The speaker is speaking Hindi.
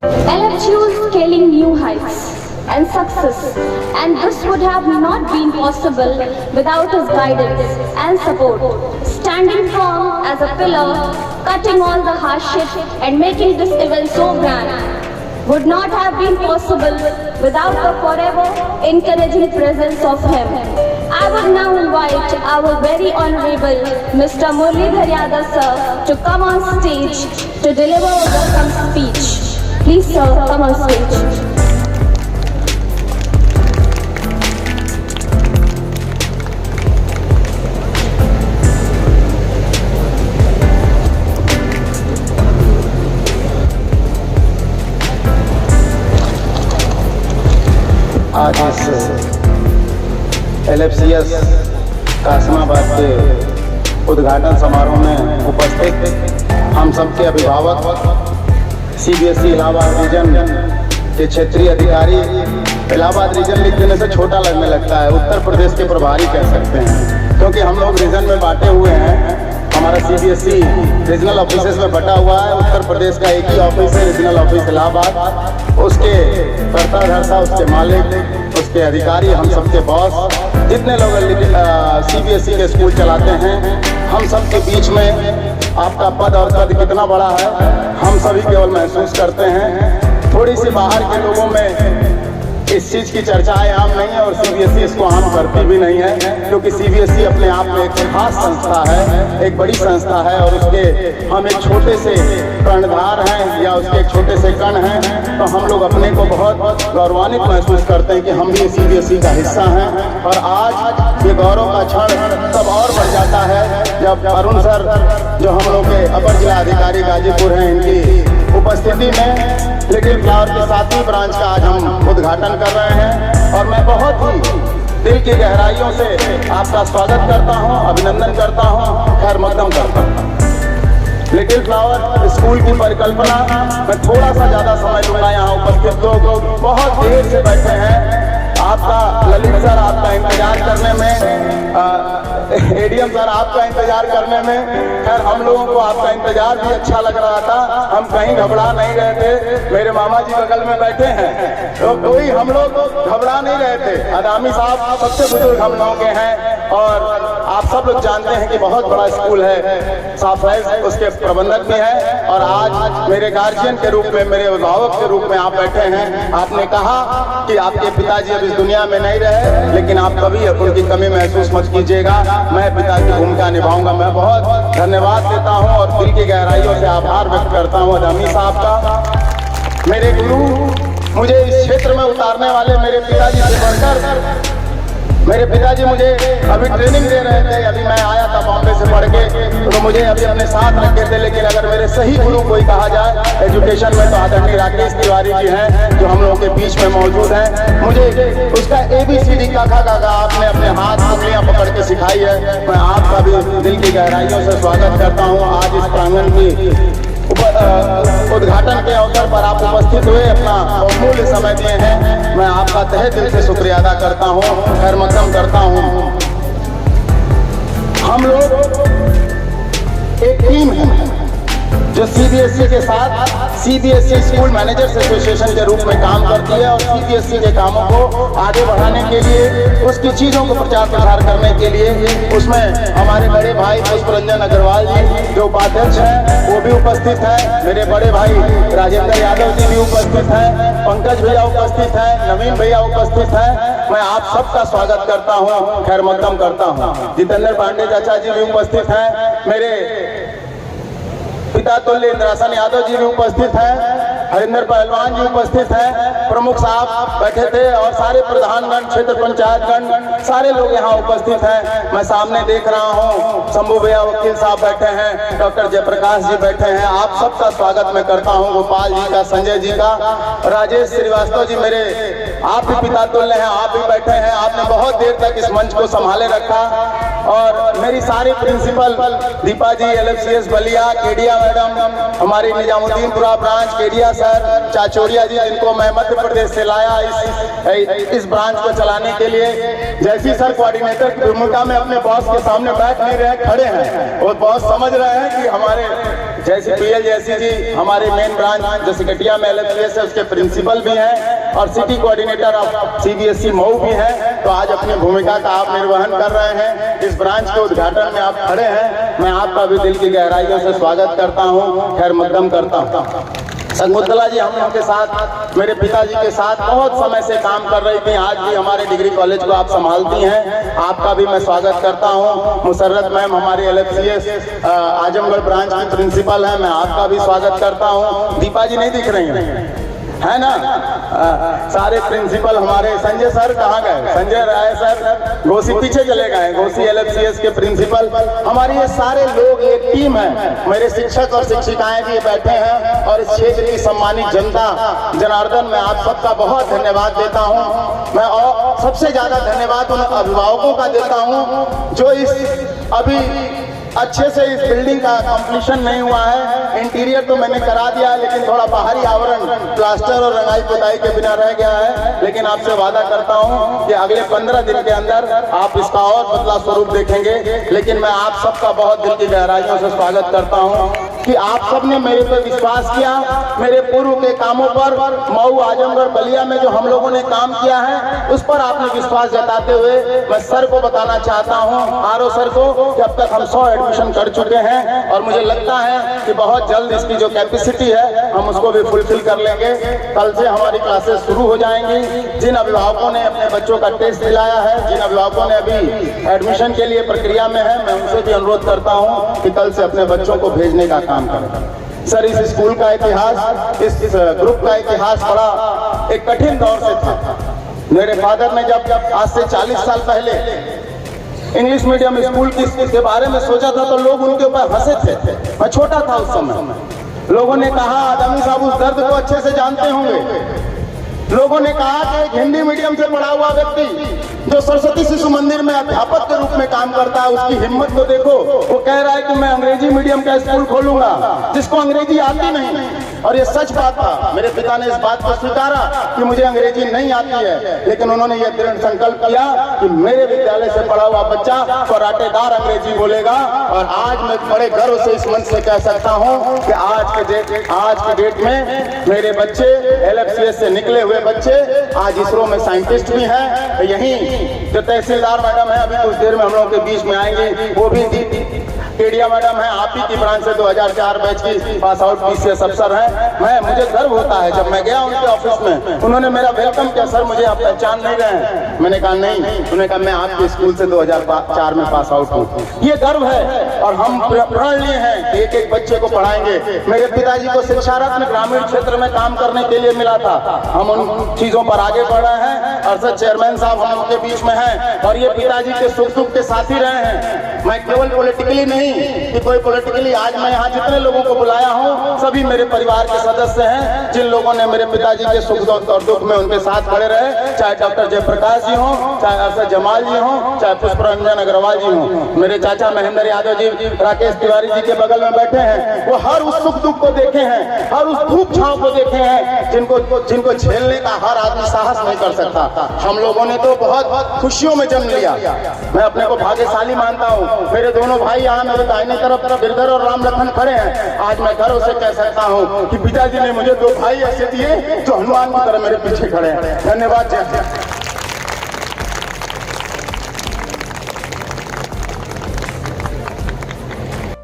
LFU is scaling new heights and success, and this would have not been possible without his guidance and support. Standing firm as a pillar, cutting all the hardship and making this event so grand would not have been possible without the forever encouraging presence of him. I would now invite our very honorable Mr. Muralidhar Yadav sir to come on stage to deliver a welcome speech. Please sir, come on stage. आज इस LFCS कासिमाबाद के उद्घाटन समारोह में उपस्थित हम सबके अभिभावक, CBSE इलाहाबाद रीजन के क्षेत्रीय अधिकारी, इलाहाबाद रीजन लिख देने से छोटा लगने लगता है, उत्तर प्रदेश के प्रभारी कह सकते हैं, क्योंकि हम लोग रीजन में बांटे हुए हैं। हमारा CBSE रीजनल ऑफिसेस में बटा हुआ है। उत्तर प्रदेश का एक ही ऑफिस है, रीजनल ऑफिस इलाहाबाद। उसके कर्ता धर्ता, उसके मालिक, उसके अधिकारी, हम सबके बॉस, जितने लोग CBSE के स्कूल चलाते हैं, हम सब के बीच में आपका पद और कद कितना बड़ा है हम सभी केवल महसूस करते हैं। थोड़ी सी बाहर के लोगों में इस चीज़ की चर्चाएं आम नहीं है और CBSE इसको आम करती भी नहीं है, क्योंकि CBSE अपने आप में एक खास संस्था है, एक बड़ी संस्था है और उसके हम एक छोटे से कर्णधार हैं या उसके एक छोटे से कण हैं, तो हम लोग अपने को बहुत गौरवान्वित महसूस करते हैं कि हम भी CBSE का हिस्सा हैं। और आज ये गौरव का क्षण तब और बढ़ जाता है जब अरुण सर, जो हम लोग के अपर जिला अधिकारी गाजीपुर हैं, इनकी उपस्थिति में लिटिल फ्लावर के 7वीं ब्रांच का आज हम उद्घाटन कर रहे हैं। और मैं बहुत ही दिल की गहराइयों से आपका स्वागत करता हूं, अभिनंदन करता हूं, खैर मकदम करता हूं। लिटिल फ्लावर स्कूल की परिकल्पना मैं थोड़ा सा ज़्यादा समय लूँगा। यहाँ उपस्थित लोग बहुत देर से बैठे हैं। आपका ललित सर आपका इंतजार करने में, ADM सर आपका इंतजार करने में, खैर हम लोगों को आपका इंतजार भी अच्छा लग रहा था। हम कहीं घबरा नहीं रहे थे। मेरे मामा जी बगल में बैठे हैं तो कोई हम लोग घबरा नहीं रहे थे। अदामी साहब सबसे बुजुर्ग हम लोगों के हैं और आप सब लोग जानते हैं कि बहुत बड़ा स्कूल है, साफाइज उसके प्रबंधक भी हैं। और आज मेरे गार्जियन के रूप में, मेरे अभिभावक के रूप में आप बैठे हैं। आपने कहा कि आपके पिताजी अब इस दुनिया में नहीं रहे, लेकिन आप कभी उनकी कमी महसूस मत कीजिएगा। मैं पिता की भूमिका निभाऊंगा। मैं बहुत धन्यवाद देता हूं और दिल की गहराइयों से आभार व्यक्त करता हूं अदामी साहब का। मेरे गुरु, मुझे इस क्षेत्र में उतारने वाले मेरे पिताजी से बढ़कर, मेरे पिताजी मुझे अभी ट्रेनिंग दे रहे थे। अभी मैं आया था बॉम्बे से पढ़ के, तो मुझे अभी अपने साथ रखे थे। लेकिन अगर मेरे सही गुरु कोई कहा जाए एजुकेशन में, तो आदरणीय राकेश तिवारी जी हैं, जो हम लोगों के बीच में मौजूद हैं। मुझे उसका ABCD का आपने अपने हाथ उंगलियां पकड़ के सिखाई है। मैं आपका भी दिल की गहराइयों से स्वागत करता हूँ। आज इस प्रांगण की उद्घाटन के अवसर पर आप उपस्थित हुए, अपना बहुमूल्य समय दिए हैं। मैं आपका तहे दिल से शुक्रिया अदा करता हूँ, खैर मकदम करता हूँ। हम लोग एक टीम है जो CBSE के साथ CBSE स्कूल मैनेजर्स एसोसिएशन के रूप में काम करती है और CBSE के कामों को आगे बढ़ाने के लिए, उसकी चीज़ों को प्रचार प्रसार करने के लिए, उसमें हमारे बड़े भाई पुष्परंजन अग्रवाल जी जो उपाध्यक्ष हैं वो भी उपस्थित हैं। मेरे बड़े भाई राजेंद्र यादव जी भी उपस्थित हैं, पंकज भैया उपस्थित हैं, नवीन भैया उपस्थित हैं। मैं आप सबका स्वागत करता हूँ, खैर मकदम करता हूँ। जितेंद्र पांडे चाचा जी भी उपस्थित हैं, मेरे पिता तुल्य इंद्रासन यादव जी भी उपस्थित हैं, हरिंदर पहलवान जी उपस्थित हैं, प्रमुख साहब बैठे थे और सारे प्रधानगण, क्षेत्र पंचायतगण, सारे लोग यहाँ उपस्थित हैं। मैं सामने देख रहा हूँ शंभू भैया वकील साहब बैठे हैं, डॉक्टर जयप्रकाश जी बैठे हैं। आप सबका स्वागत मैं करता हूँ, गोपाल जी का, संजय जी का, राजेश श्रीवास्तव जी मेरे आप भी पिता तुल्य हैं, आप भी बैठे हैं। आपने बहुत देर तक इस मंच को संभाले रखा। और मेरी सारी प्रिंसिपल दीपा जी LFCS बलिया, केडिया मैडम, हमारी निजामुद्दीनपुरा ब्रांच, केडिया सर, चाचोरिया जी, जिनको मैं मध्य प्रदेश से लाया इस ब्रांच को चलाने के लिए। जैसी सर कोऑर्डिनेटर की भूमिका में अपने बॉस के सामने बैठ नहीं रहे, खड़े हैं। और बॉस समझ रहे हैं कि हमारे जैसे पीएल जैसी जी हमारे मेन ब्रांच जो सिकटिया में LFCS है उसके प्रिंसिपल भी हैं और city coordinator of CBSE Mau भी हैं। तो आज अपनी भूमिका का आप निर्वहन कर रहे हैं, इस ब्रांच के उद्घाटन में आप खड़े हैं। मैं आपका भी दिल की गहराइयों से स्वागत करता हूँ, खैर मकदम करता हूँ। संगमुद्दला जी हम लोग के साथ, मेरे पिताजी के साथ बहुत समय से काम कर रही थी। आज भी हमारे डिग्री कॉलेज को आप संभालती हैं, आपका भी मैं स्वागत करता हूं। मुसर्रत मैम हमारी LFCS आजमगढ़ ब्रांच की प्रिंसिपल हैं, मैं आपका भी स्वागत करता हूं। दीपा जी नहीं दिख रही हैं, है ना? सारे प्रिंसिपल हमारे, संजय सर कहाँ गए? संजय राय सर घोसी पीछे चले गए, घोसी LFCS के प्रिंसिपल। हमारी ये सारे लोग, ये टीम है, मेरे शिक्षक और शिक्षिकाएं भी बैठे हैं और इस क्षेत्र की सम्मानित जनता जनार्दन, मैं आप सबका बहुत धन्यवाद देता हूं। मैं और सबसे ज्यादा धन्यवाद उन अभिभावकों का देता हूं जो इस अभी अच्छे से इस बिल्डिंग का कंप्लीशन नहीं हुआ है। इंटीरियर तो मैंने करा दिया है, लेकिन थोड़ा बाहरी आवरण प्लास्टर और रंगाई पुताई के बिना रह गया है। लेकिन आपसे वादा करता हूं कि अगले 15 दिन के अंदर आप इसका और बदला स्वरूप देखेंगे। लेकिन मैं आप सबका बहुत दिल की गहराइयों से स्वागत करता हूं कि आप सबने मेरे पे विश्वास किया। मेरे पूर्व के कामों पर, मऊ, आजमगढ़, बलिया में जो हम लोगों ने काम किया है उस पर आपने विश्वास जताते हुए मैं सर को बताना चाहता हूं, RO सर को, कि अब तक हम 100 एडमिशन कर चुके हैं और मुझे लगता है कि बहुत जल्द इसकी जो कैपेसिटी है हम उसको भी फुलफिल कर लेंगे। कल से हमारी क्लासेस शुरू हो जाएंगी। जिन अभिभावकों ने अपने बच्चों का टेस्ट दिलाया है, जिन अभिभावकों ने अभी एडमिशन के लिए प्रक्रिया में है, मैं उनसे भी अनुरोध करता हूं कि कल से अपने बच्चों को भेजने का काम करें। सर, इस स्कूल का इतिहास, इस ग्रुप का इतिहास बड़ा एक कठिन दौर से था। मेरे फादर ने जब आज से 40 साल पहले इंग्लिश मीडियम स्कूल के बारे में सोचा था तो लोग उनके ऊपर हंसे थे। मैं छोटा था उस समय। लोगों ने कहा, आदमी साहब उस दर्द को अच्छे से जानते होंगे। लोगों ने कहा कि एक हिंदी मीडियम से पढ़ा हुआ व्यक्ति जो सरस्वती शिशु मंदिर में अध्यापक के रूप में काम करता है, उसकी हिम्मत को देखो। वो कह रहा है कि मैं अंग्रेजी मीडियम का स्कूल खोलूंगा, जिसको अंग्रेजी आती नहीं। और ये सच बात था। मेरे पिता ने इस बात को स्वीकारा कि मुझे अंग्रेजी नहीं आती है, लेकिन उन्होंने यह दृढ़ संकल्प किया कि मेरे विद्यालय से पढ़ा हुआ बच्चा कराटेदार अंग्रेजी बोलेगा। और आज मैं बड़े गर्व से इस मंच से कह सकता हूं कि आज के डेट में मेरे बच्चे, LFCS से निकले हुए बच्चे आज इसरो में साइंटिस्ट भी हैं। यहीं जो तहसीलदार मैडम है, अभी कुछ देर में हम लोगों के बीच में आएंगे, वो भी केडिया मैडम है, आप ही की ब्रांच से 2004 बैच की पास आउट PCS अफसर है। मुझे गर्व होता है, जब मैं गया उनके ऑफिस में उन्होंने मेरा वेलकम किया, सर मुझे आप पहचान नहीं रहे हैं? मैंने कहा नहीं। उन्होंने कहा मैं आपके स्कूल से 2004 में पास आउट हूँ। ये गर्व है और हम प्रण लिए हैं कि एक एक बच्चे को पढ़ाएंगे। मेरे पिताजी को शिक्षा रत्न ग्रामीण क्षेत्र में काम करने के लिए मिला था। हम उन चीजों पर आगे बढ़ रहे हैं। अरशद चेयरमैन साहब हम उनके बीच में हैं और ये पिताजी के सुख दुख के साथी रहे हैं। मैं केवल पॉलिटिकली नहीं कि कोई पॉलिटिकली, आज मैं यहाँ जितने लोगों को बुलाया हूँ सभी मेरे परिवार के सदस्य हैं, जिन लोगों ने मेरे पिताजी के सुख और दुख में उनके साथ खड़े रहे। चाहे डॉक्टर जयप्रकाश जी हों, चाहे अरशद जमाल जी हों, चाहे पुष्परंजन अग्रवाल जी हों, मेरे चाचा महेंद्र यादव जी, राकेश तिवारी जी के बगल में बैठे हैं। वो हर उस सुख दुख को देखे हैं, हर उस धूप छांव को देखे हैं जिनको झेलने का हर आदमी साहस नहीं कर सकता। हम लोगों ने तो बहुत खुशियों में जन्म लिया। मैं अपने को भाग्यशाली मानता हूँ। मेरे दोनों भाई यहाँ मेरे दाहिने तरफ गिरधर और राम लखन खड़े हैं। आज मैं गर्व से कह सकता हूँ कि पिताजी ने मुझे 2 भाई ऐसे दिए जो हनुमान की तरह मेरे पीछे खड़े हैं। धन्यवाद।